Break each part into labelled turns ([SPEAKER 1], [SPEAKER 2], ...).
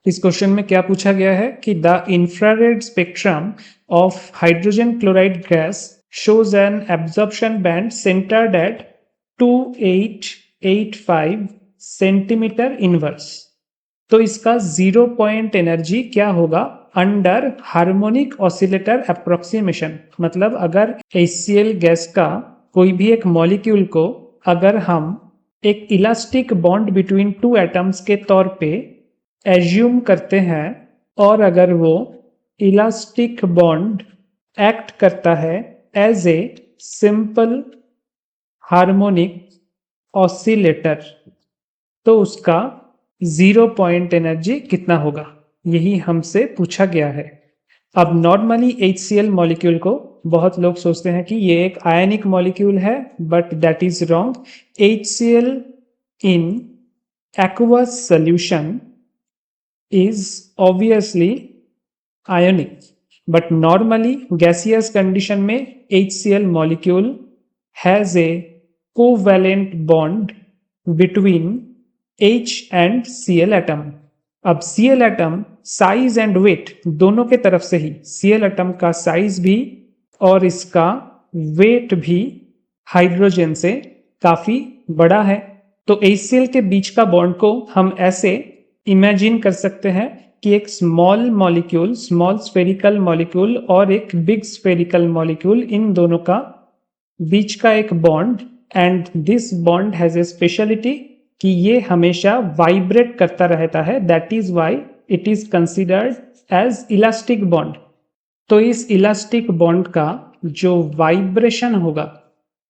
[SPEAKER 1] इस क्वेश्चन में क्या पूछा गया है कि the infrared spectrum of hydrogen chloride gas shows an absorption band centred at 2885 centimetre inverse. तो इसका 0 पॉइंट एनर्जी क्या होगा अंडर हार्मोनिक ऑसिलेटर अप्रोक्सीमेशन। मतलब अगर HCl गैस का कोई भी एक मॉलिक्यूल को अगर हम एक elastic bond between two atoms के तौर पे एज्यूम करते हैं और अगर वो इलास्टिक बॉन्ड एक्ट करता है as a simple harmonic oscillator, तो उसका 0 पॉइंट एनर्जी कितना होगा, यही हमसे पूछा गया है। अब नॉर्मली HCl मॉलिक्यूल को बहुत लोग सोचते हैं कि ये एक आयनिक मॉलिक्यूल है, but that is wrong. HCl in aqueous solution is obviously ionic, but normally gaseous condition में HCl molecule has a covalent bond between H and Cl atom। अब Cl atom size and weight दोनों के तरफ से ही Cl atom का size भी और इसका वेट भी हाइड्रोजन से काफी बड़ा है। तो HCl के बीच का बॉन्ड को हम ऐसे इमेजिन कर सकते हैं कि एक small molecule, small spherical molecule और एक बिग स्फेरिकल मॉलिक्यूल, इन दोनों का बीच का एक bond, and this bond has a speciality कि ये हमेशा वाइब्रेट करता रहता है। That is why it is considered as elastic bond. तो इस इलास्टिक बॉन्ड का जो वाइब्रेशन होगा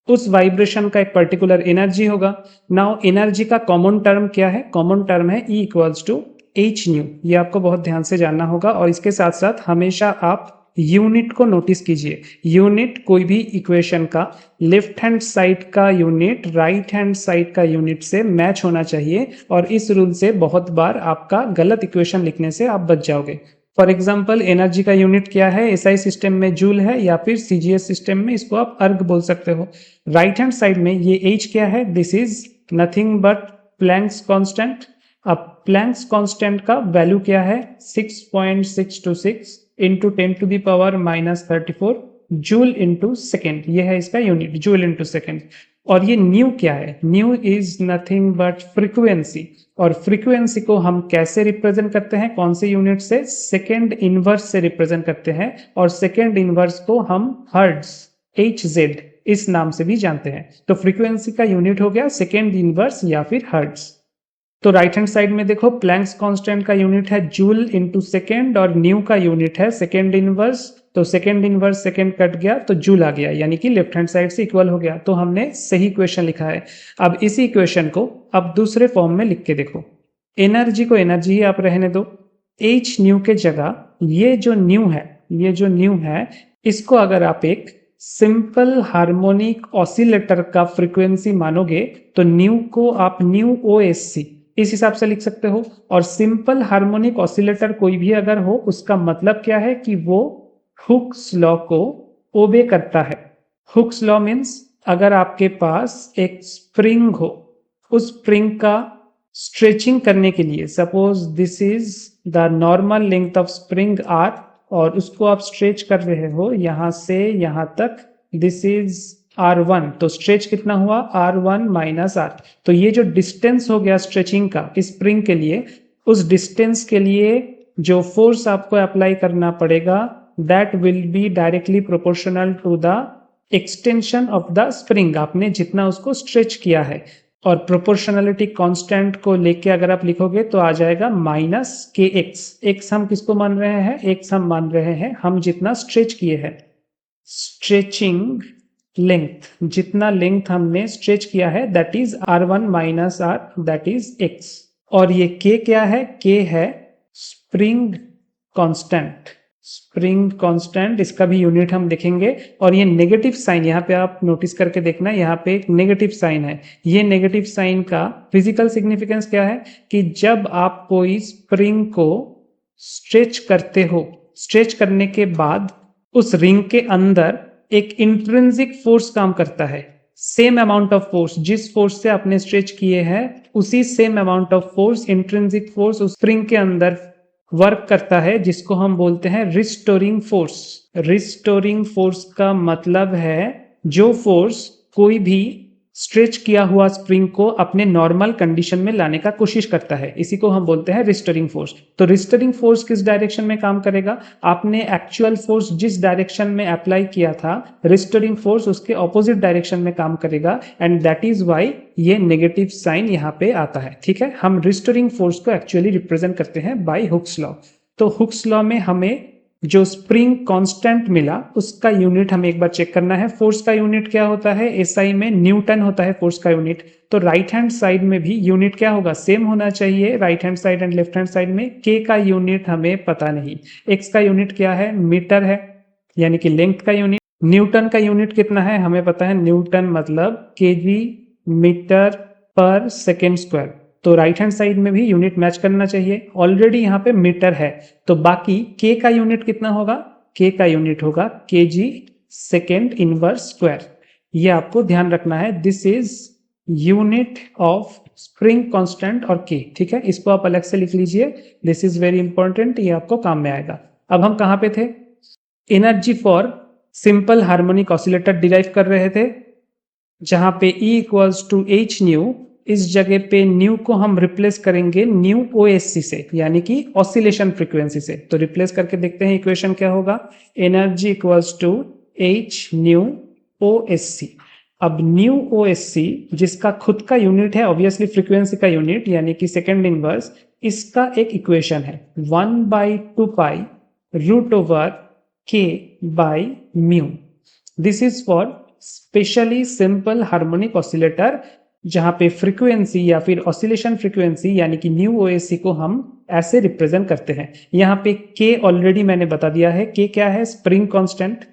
[SPEAKER 1] उस वाइब्रेशन का एक पर्टिकुलर एनर्जी होगा। नाउ एनर्जी का कॉमन टर्म क्या है? कॉमन टर्म है E equals to H nu. ये आपको बहुत ध्यान से जानना होगा और इसके साथ साथ हमेशा आप यूनिट को नोटिस कीजिए। यूनिट कोई भी इक्वेशन का लेफ्ट हैंड साइड का यूनिट राइट हैंड साइड का यूनिट से मैच होना चाहिए, और इस रूल से बहुत बार आपका गलत इक्वेशन लिखने से आप बच जाओगे। फॉर एग्जाम्पल एनर्जी का यूनिट क्या है? SI सिस्टम में जूल है, या फिर CGS सिस्टम में इसको आप अर्ग बोल सकते हो। राइट हैंड साइड में ये H क्या है? This is nothing but Planck's constant. अब प्लैंक्स कांस्टेंट का वैल्यू क्या है? 6.626 into 10 to the power -34 joule into second. ये है इसका यूनिट, जूल इंटू सेकेंड। और ये न्यू क्या है? New is nothing but frequency. और फ्रीक्वेंसी को हम कैसे रिप्रेजेंट करते हैं? कौन से यूनिट से? सेकेंड इनवर्स से रिप्रेजेंट करते हैं, और सेकेंड इनवर्स को हम हर्ट्ज, HZ इस नाम से भी जानते हैं। तो फ्रीक्वेंसी का यूनिट हो गया सेकेंड इनवर्स या फिर हर्ट्ज। तो राइट हैंड साइड में देखो प्लैंक्स कांस्टेंट का यूनिट है जूल इंटू सेकेंड, और न्यू का यूनिट है सेकेंड इनवर्स। तो सेकेंड इनवर्स सेकेंड कट गया तो जूल आ गया, यानी कि लेफ्ट हैंड साइड से इक्वल हो गया। तो हमने सही इक्वेशन लिखा है। अब इसी इक्वेशन को अब दूसरे फॉर्म में लिख के देखो। एनर्जी को एनर्जी ही आप रहने दो, H न्यू के जगह ये जो न्यू है इसको अगर आप एक सिंपल हार्मोनिक ऑसिलेटर का फ्रीक्वेंसी मानोगे तो न्यू को आप न्यू OSC इस हिसाब से लिख सकते हो। और सिंपल हार्मोनिक ऑसिलेटर कोई भी अगर हो उसका मतलब क्या है कि वो हुक्स लॉ को ओबे करता है। हुक्स लॉ मीन्स अगर आपके पास एक स्प्रिंग हो, उस स्प्रिंग का स्ट्रेचिंग करने के लिए, suppose this is the normal length of spring R, और उसको आप स्ट्रेच कर रहे हो यहां से यहां तक, दिस इज R1, तो स्ट्रेच कितना हुआ? R1 minus R। तो ये जो डिस्टेंस हो गया स्ट्रेचिंग का इस स्प्रिंग के लिए, उस डिस्टेंस के लिए जो फोर्स आपको अप्लाई करना पड़ेगा that will be directly proportional to the extension of the spring, आपने जितना उसको स्ट्रेच किया है। और प्रोपोर्शनलिटी कांस्टेंट को लेके अगर आप लिखोगे तो आ जाएगा -kx। x हम किसको मान रहे हैं? x हम मान रहे हैं हम जितना स्ट्रेच किए हैं, स्ट्रेचिंग लेंथ, जितना लेंथ हमने स्ट्रेच किया है that is R1 minus R, that is x। और ये k क्या है? k है स्प्रिंग कांस्टेंट। स्प्रिंग कांस्टेंट इसका भी यूनिट हम देखेंगे। और ये नेगेटिव साइन यहाँ पे आप नोटिस करके देखना, यहाँ पे एक नेगेटिव साइन है। ये नेगेटिव साइन का फिजिकल सिग्निफिकेंस क्या है कि जब आप कोई स्प्रिंग को स्ट्रेच करते हो, स्ट्रेच करने के बाद उस रिंग के अंदर एक इंट्रिंसिक फोर्स काम करता है। सेम अमाउंट ऑफ फोर्स, जिस फोर्स से आपने स्ट्रेच किए हैं उसी same amount of force, intrinsic force उस स्प्रिंग के अंदर वर्क करता है, जिसको हम बोलते हैं रिस्टोरिंग फोर्स। रिस्टोरिंग फोर्स का मतलब है जो फोर्स कोई भी स्ट्रेच किया हुआ स्प्रिंग को अपने नॉर्मल कंडीशन में लाने का कोशिश करता है, इसी को हम बोलते हैं रिस्टोरिंग फोर्स। तो रिस्टोरिंग फोर्स किस डायरेक्शन में काम करेगा? आपने एक्चुअल फोर्स जिस डायरेक्शन में अप्लाई किया था, रिस्टोरिंग फोर्स उसके ऑपोजिट डायरेक्शन में काम करेगा, एंड दैट इज व्हाई ये नेगेटिव साइन यहाँ पे आता है। ठीक है, हम रिस्टोरिंग फोर्स को एक्चुअली रिप्रेजेंट करते हैं बाय हुक्स लॉ। तो हुक्स लॉ में हमें जो स्प्रिंग कांस्टेंट मिला उसका यूनिट हमें एक बार चेक करना है। फोर्स का यूनिट क्या होता है? एसआई में न्यूटन होता है फोर्स का यूनिट। तो राइट हैंड साइड में भी यूनिट क्या होगा? सेम होना चाहिए, right hand side and left hand side में। के का यूनिट हमें पता नहीं, एक्स का यूनिट क्या है? मीटर है, यानी कि लेंथ का यूनिट। न्यूटन का यूनिट कितना है? हमें पता है, न्यूटन मतलब केजी मीटर पर सेकेंड स्क्वायर। तो राइट हैंड साइड में भी यूनिट मैच करना चाहिए। ऑलरेडी यहाँ पे मीटर है, तो बाकी के का यूनिट कितना होगा? के का यूनिट होगा केजी सेकेंड इनवर्स स्क्वायर। ये आपको ध्यान रखना है, this is unit of spring constant और के। ठीक है, इसको आप अलग से लिख लीजिए, दिस इज वेरी इंपॉर्टेंट, ये आपको काम में आएगा। अब हम कहां पे थे? Energy for simple harmonic oscillator derive कर रहे थे, जहां पे E equals to H nu. इस जगह पे न्यू को हम रिप्लेस करेंगे न्यू OSC से, यानी कि ऑसिलेशन फ्रीक्वेंसी से। तो रिप्लेस करके देखते हैं इक्वेशन क्या होगा। Energy equals to H nu OSC। अब न्यू OSC जिसका खुद का यूनिट है ऑब्वियसली फ्रीक्वेंसी का यूनिट, यानी कि सेकेंड इनवर्स, इसका एक इक्वेशन है 1/2 पाई रूट ओवर के by mu. This is for specially simple harmonic oscillator, जहां पे फ्रीक्वेंसी या फिर ऑसिलेशन फ्रीक्वेंसी यानी कि न्यू OSC को हम ऐसे रिप्रेजेंट करते हैं। यहां पे के ऑलरेडी मैंने बता दिया है, के क्या है? Spring constant.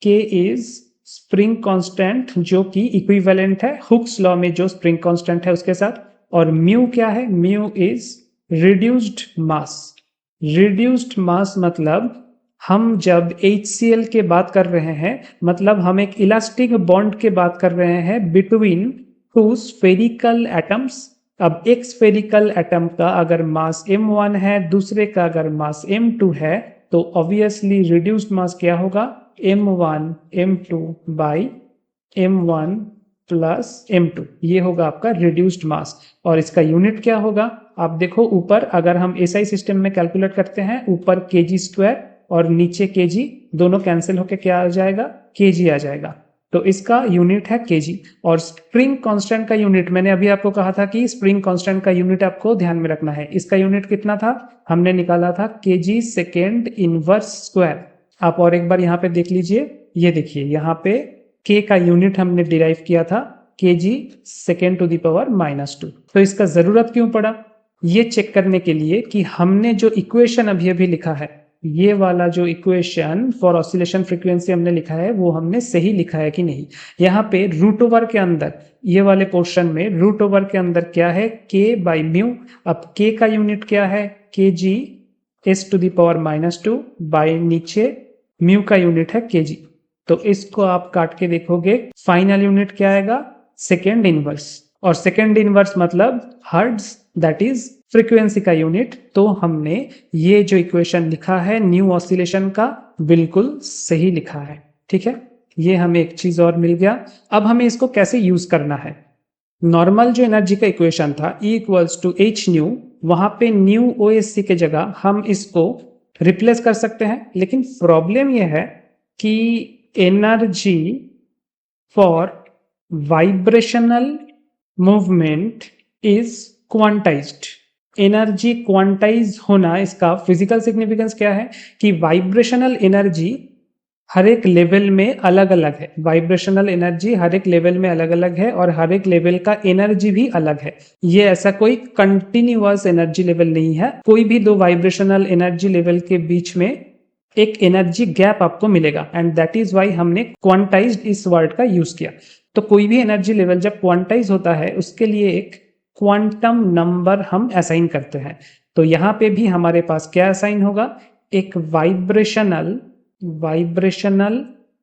[SPEAKER 1] के इज स्प्रिंग कांस्टेंट, जो कि इक्विवेलेंट है हुक्स लॉ में जो स्प्रिंग कांस्टेंट है उसके साथ। और म्यू क्या है? Mu is reduced mass. Reduced mass मतलब हम जब HCl के बात कर रहे हैं, मतलब हम एक इलास्टिक बॉन्ड के बात कर रहे हैं बिटवीन टू स्फेरिकल एटम्स। अब एक स्फेरिकल एटम का अगर मास m1 है, दूसरे का अगर मास m2 है, तो ऑब्वियसली रिड्यूस्ड मास क्या होगा? m1 m2 by m1 plus m2, ये होगा आपका रिड्यूस्ड मास। और इसका यूनिट क्या होगा? आप देखो ऊपर, अगर हम SI सिस्टम में कैलकुलेट करते हैं, ऊपर kg स्क्वायर और नीचे kg, दोनों कैंसिल होके क्या आ जाएगा? kg आ जाएगा। तो इसका यूनिट है kg। और स्प्रिंग कांस्टेंट का यूनिट मैंने अभी आपको कहा था कि स्प्रिंग कांस्टेंट का यूनिट आपको ध्यान में रखना है। इसका यूनिट कितना था? हमने निकाला था kg सेकेंड इनवर्स स्क्वायर। आप और एक बार यहाँ पे देख लीजिए, ये देखिए यहाँ पे k का यूनिट हमने डिराइव किया था kg second to the power -2। तो इसका जरूरत क्यों पड़ा? ये चेक करने के लिए कि हमने जो इक्वेशन अभी अभी लिखा है, ये वाला जो इक्वेशन फॉर ऑसिलेशन फ्रीक्वेंसी हमने लिखा है, वो हमने सही लिखा है कि नहीं। यहाँ पे रूट ओवर के अंदर, ये वाले पोर्शन में रूट ओवर के अंदर क्या है? k by mu. अब k का यूनिट क्या है? kg s to the power -2 by नीचे म्यू का यूनिट है kg। तो इसको आप काट के देखोगे, फाइनल यूनिट क्या आएगा? Second inverse. और सेकेंड इनवर्स मतलब हर्ट्ज, दैट इज फ्रीक्वेंसी का यूनिट। तो हमने ये जो इक्वेशन लिखा है न्यू ऑसिलेशन का, बिल्कुल सही लिखा है। ठीक है, ये हमें एक चीज और मिल गया। अब हमें इसको कैसे यूज करना है? नॉर्मल जो एनर्जी का इक्वेशन था E equals to H nu, वहां पे न्यू OSC के जगह हम इसको रिप्लेस कर सकते हैं, लेकिन प्रॉब्लम यह है कि energy for vibrational movement is quantized. Energy quantize होना, इसका फिजिकल सिग्निफिकेंस क्या है कि वाइब्रेशनल एनर्जी हर एक लेवल में अलग अलग है। वाइब्रेशनल एनर्जी हर एक लेवल में अलग अलग है और हर एक लेवल का एनर्जी भी अलग है। ये ऐसा कोई कंटिन्यूअस एनर्जी लेवल नहीं है। कोई भी दो वाइब्रेशनल एनर्जी लेवल के बीच में एक एनर्जी गैप आपको मिलेगा, एंड दैट इज वाई हमने क्वांटाइज्ड इस वर्ड का यूज किया। तो कोई भी एनर्जी लेवल जब क्वांटाइज होता है, उसके लिए एक क्वांटम नंबर हम असाइन करते हैं। तो यहां पे भी हमारे पास क्या असाइन होगा? एक वाइब्रेशनल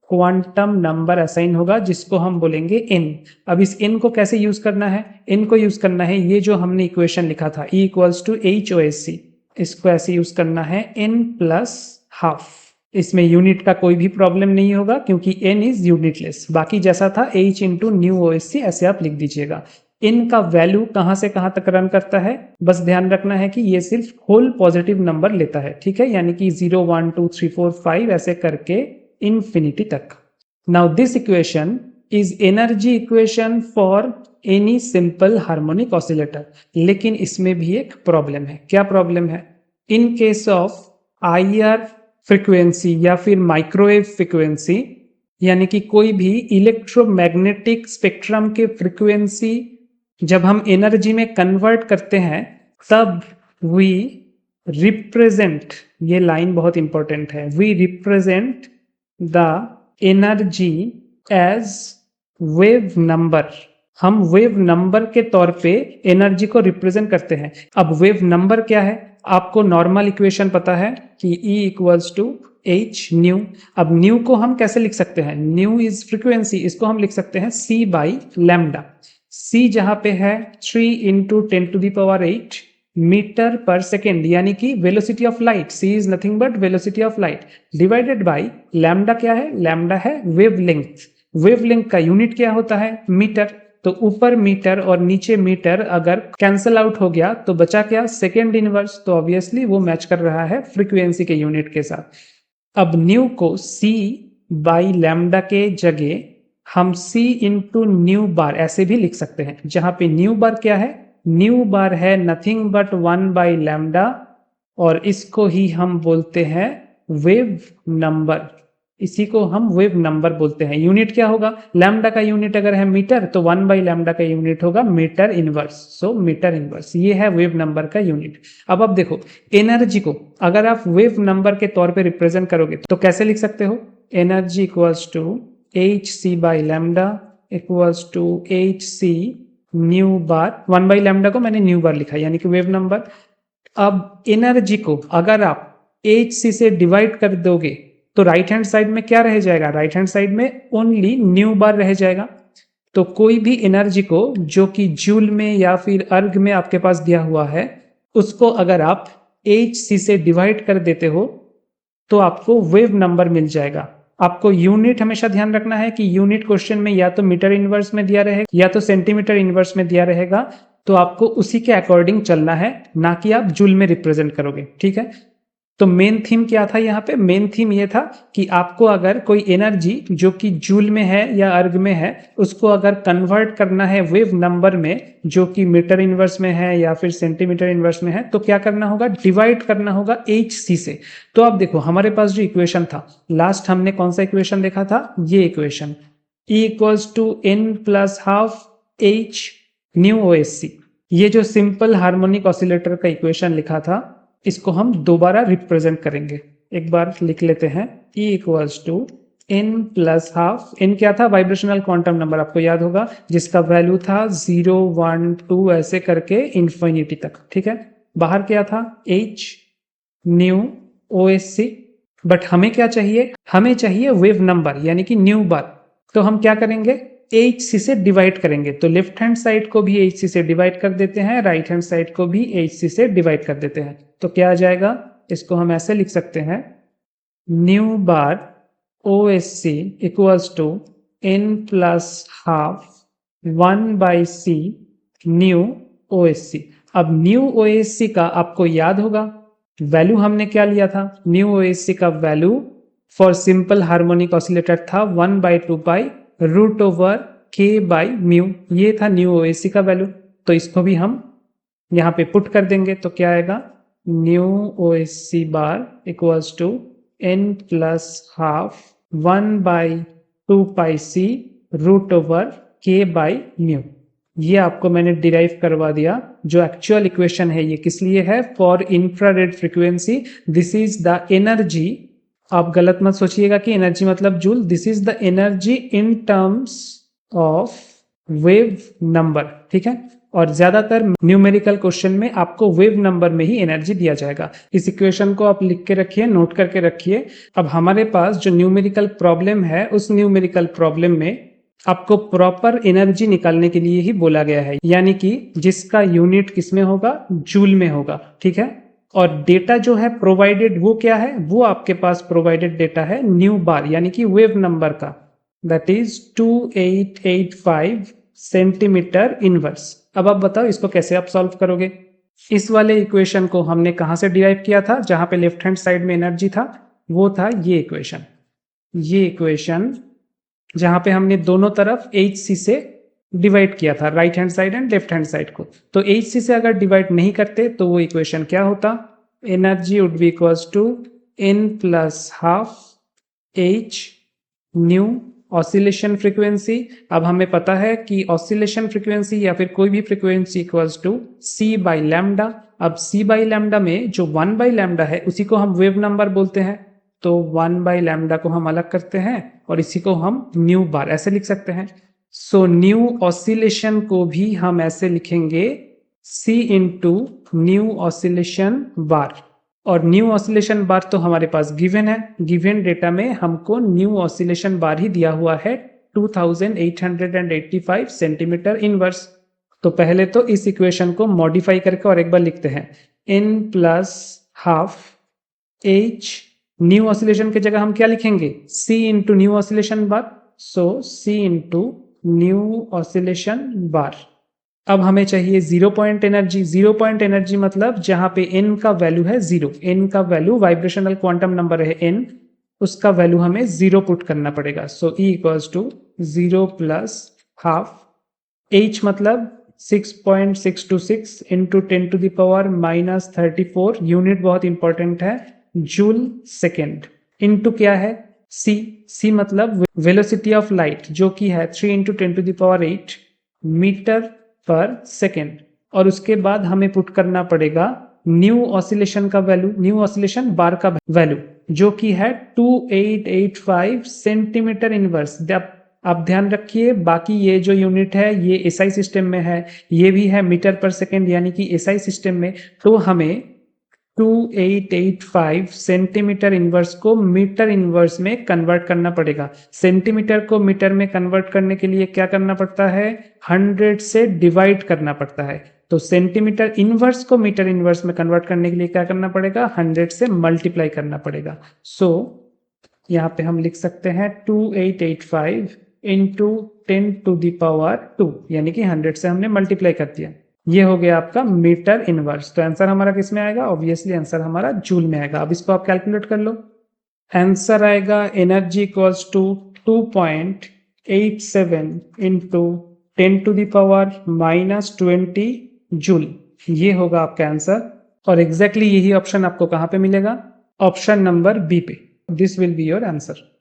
[SPEAKER 1] क्वांटम नंबर असाइन होगा, जिसको हम बोलेंगे n। अब इस n को कैसे यूज करना है? n को यूज करना है ये जो हमने इक्वेशन लिखा था E इक्वल्स टू HOSC। इसको ऐसे यूज करना है n प्लस हाफ। इसमें यूनिट का कोई भी प्रॉब्लम नहीं होगा क्योंकि n इज यूनिटलेस। बाकी जैसा था h इंटू न्यू OSC ऐसे आप लिख दीजिएगा। n का वैल्यू कहां से कहां तक रन करता है, बस ध्यान रखना है कि ये सिर्फ होल पॉजिटिव नंबर लेता है, ठीक है, यानी कि 0 1 2 3 4 5 ऐसे करके इंफिनिटी तक। Now this equation is energy equation for any simple harmonic oscillator. लेकिन इसमें भी एक प्रॉब्लम है। क्या प्रॉब्लम है? In case of IR frequency या फिर माइक्रोवेव फ्रीक्वेंसी, यानी कि कोई भी इलेक्ट्रोमैग्नेटिक स्पेक्ट्रम के फ्रीक्वेंसी जब हम एनर्जी में कन्वर्ट करते हैं तब वी रिप्रेजेंट, ये लाइन बहुत इंपॉर्टेंट है, we represent the energy as wave number. हम वेव नंबर के तौर पे एनर्जी को रिप्रेजेंट करते हैं। अब वेव नंबर क्या है? आपको नॉर्मल इक्वेशन पता है कि E equals to H nu. अब न्यू को हम कैसे लिख सकते हैं? न्यू इज फ्रीक्वेंसी, इसको हम लिख सकते हैं C बाई लैम्डा। C जहां पे है 3 इंटू 10⁸ मीटर पर सेकेंड, यानी कि velocity of light. C is nothing but velocity of light divided by lambda. क्या है? लैम्डा है वेवलेंथ। वेवलेंथ का यूनिट क्या होता है? मीटर। तो ऊपर मीटर और नीचे मीटर अगर कैंसल आउट हो गया तो बचा क्या? Second inverse. तो ऑब्वियसली वो मैच कर रहा है फ्रीक्वेंसी के यूनिट के साथ। अब न्यू को C बाई लैम्डा के जगह हम C इंटू न्यू बार ऐसे भी लिख सकते हैं, जहां पे न्यू बार क्या है? न्यू बार है नथिंग बट 1 बाई लैम्डा, और इसको ही हम बोलते हैं वेव नंबर। इसी को हम वेव नंबर बोलते हैं। यूनिट क्या होगा? लैम्डा का यूनिट अगर है मीटर तो 1 बाई लैम्डा का यूनिट होगा मीटर इनवर्स। सो मीटर इनवर्स ये है वेव नंबर का यूनिट। अब आप देखो, एनर्जी को अगर आप वेव नंबर के तौर पे रिप्रेजेंट करोगे तो कैसे लिख सकते हो? Energy equals to HC by lambda equals to HC nu bar. 1 by lambda को मैंने न्यू बार लिखा यानी कि वेव नंबर। अब एनर्जी को अगर आप HC से डिवाइड कर दोगे तो राइट हैंड साइड में क्या रह जाएगा? राइट हैंड साइड में ओनली न्यू बार रह जाएगा। तो कोई भी एनर्जी को जो कि जूल में या फिर अर्ग में आपके पास दिया हुआ है, उसको अगर आप HC से डिवाइड कर देते हो तो आपको वेव नंबर मिल जाएगा। आपको यूनिट हमेशा ध्यान रखना है कि यूनिट क्वेश्चन में या तो मीटर इनवर्स में दिया रहेगा या तो सेंटीमीटर इनवर्स में दिया रहेगा, तो आपको उसी के अकॉर्डिंग चलना है, ना कि आप जूल में रिप्रेजेंट करोगे, ठीक है। तो मेन थीम क्या था यहाँ पे? मेन थीम ये था कि आपको अगर कोई एनर्जी जो कि जूल में है या अर्ग में है, उसको अगर कन्वर्ट करना है वेव नंबर में जो कि मीटर इनवर्स में है या फिर सेंटीमीटर इनवर्स में है, तो क्या करना होगा? डिवाइड करना होगा HC से। तो आप देखो हमारे पास जो इक्वेशन था, लास्ट हमने कौन सा इक्वेशन देखा था? ये equation E equals to n plus half H nu OSC। ये जो सिंपल हार्मोनिक ऑसिलेटर का इक्वेशन लिखा था, इसको हम दोबारा रिप्रेजेंट करेंगे। एक बार लिख लेते हैं, E equals to n plus half. n क्या था? वाइब्रेशनल क्वांटम नंबर, आपको याद होगा, जिसका वैल्यू था 0 1 2 ऐसे करके इंफिनिटी तक, ठीक है। बाहर क्या था? H nu OSC। बट हमें क्या चाहिए? हमें चाहिए वेव नंबर यानी कि न्यू बार। तो हम क्या करेंगे? HC से डिवाइड करेंगे। तो लेफ्ट हैंड साइड को भी HC से डिवाइड कर देते हैं, राइट हैंड साइड को भी HC से डिवाइड कर देते हैं। तो क्या आ जाएगा? इसको हम ऐसे लिख सकते हैं, nu bar OSC equals to n plus half 1 by C nu OSC। अब न्यू OSC का आपको याद होगा वैल्यू हमने क्या लिया था? न्यू OSC का value for simple harmonic oscillator था 1 by 2 pi root over K by mu. ये था न्यू OSC का वैल्यू। तो इसको भी हम यहाँ पे पुट कर देंगे तो क्या आएगा? Nu OSC bar equals to n plus half 1 by 2 pi C root over K by mu. ये आपको मैंने डिराइव करवा दिया। जो एक्चुअल इक्वेशन है ये किस लिए है? For infrared frequency. This is the energy. आप गलत मत सोचिएगा कि एनर्जी मतलब joule. This is the energy in terms of wave number, ठीक है। और ज्यादातर न्यूमेरिकल क्वेश्चन में आपको वेव नंबर में ही एनर्जी दिया जाएगा। इस इक्वेशन को आप लिख के रखिए, नोट करके रखिए। अब हमारे पास जो न्यूमेरिकल प्रॉब्लम है, उस न्यूमेरिकल प्रॉब्लम में आपको प्रॉपर एनर्जी निकालने के लिए ही बोला गया है, यानी कि जिसका यूनिट किसमें होगा? जूल में होगा, ठीक है। और डेटा जो है प्रोवाइडेड वो क्या है, वो आपके पास प्रोवाइडेड डेटा है न्यू बार यानी कि वेव नंबर का, दैट इज 2885 सेंटीमीटर इनवर्स। अब आप बताओ इसको कैसे आप सॉल्व करोगे। इस वाले इक्वेशन को हमने कहां से डिराइव किया था, जहां पे लेफ्ट हैंड साइड में एनर्जी था वो था ये इक्वेशन जहां पे हमने दोनों तरफ hc से डिवाइड किया था, right hand side and left hand side को। तो hc से अगर डिवाइड नहीं करते तो वो इक्वेशन क्या होता, energy would be equals to n plus half h nu oscillation frequency. अब हमें पता है कि ऑसिलेशन फ्रीक्वेंसी या फिर कोई भी frequency equals to c by lambda. अब c बाई लैम्डा में जो 1 बाई लैम्डा है उसी को हम वेव नंबर बोलते हैं, तो 1 बाई लैम्डा को हम अलग करते हैं और इसी को हम न्यू बार ऐसे लिख सकते हैं। सो न्यू ऑसिलेशन को भी हम ऐसे लिखेंगे c इंटू न्यू ऑसिलेशन बार। और न्यू ऑसिलेशन बार तो हमारे पास गिवन है, गिवन डेटा में हमको न्यू ऑसिलेशन बार ही दिया हुआ है 2885 सेंटीमीटर इनवर्स। तो पहले तो इस इक्वेशन को मॉडिफाई करके और एक बार लिखते हैं, n plus half h nu oscillation की जगह हम क्या लिखेंगे, c इंटू न्यू ऑसिलेशन बार, सो c इंटू न्यू ऑसिलेशन बार। अब हमें चाहिए 0 पॉइंट एनर्जी। 0 पॉइंट एनर्जी मतलब जहां पे n का वैल्यू है 0, n का वैल्यू वाइब्रेशनल क्वांटम नंबर है n, उसका वैल्यू हमें 0 पुट करना पड़ेगा। So E equals to 0 plus half, h मतलब 6.626 into 10 to the power minus 34, unit बहुत इंपॉर्टेंट है, जूल सेकेंड, इंटू क्या है c मतलब वेलोसिटी ऑफ लाइट जो कि है 3 into 10 to the power 8 metre पर सेकेंड। और उसके बाद हमें पुट करना पड़ेगा न्यू ऑसिलेशन का वैल्यू, न्यू ऑसिलेशन बार का वैल्यू जो कि है 2885 सेंटीमीटर इनवर्स। आप ध्यान रखिए बाकी ये जो यूनिट है ये एसआई सिस्टम में है, ये भी है मीटर पर सेकेंड यानी कि एसआई सिस्टम में, तो हमें 2885 सेंटीमीटर इनवर्स को मीटर इनवर्स में कन्वर्ट करना पड़ेगा। सेंटीमीटर को मीटर में कन्वर्ट करने के लिए क्या करना पड़ता है, 100 से डिवाइड करना पड़ता है। तो सेंटीमीटर इनवर्स को मीटर इनवर्स में कन्वर्ट करने के लिए क्या करना पड़ेगा, 100 से मल्टीप्लाई करना पड़ेगा। सो यहाँ पे हम लिख सकते हैं 2885 इंटू 10 टू द पावर 2 यानी कि 100 से हमने मल्टीप्लाई कर दिया। ये हो गया आपका मीटर इनवर्स। तो आंसर हमारा किस में आएगा, ऑब्वियसली आंसर हमारा जूल में आएगा। अब इसको आप कैलकुलेट कर लो, आंसर आएगा energy equals to 2.87 into 10 to the power minus 20 joule. ये होगा आपका आंसर और एग्जैक्टली यही ऑप्शन आपको कहां पे मिलेगा, ऑप्शन नंबर बी पे। This will be your answer.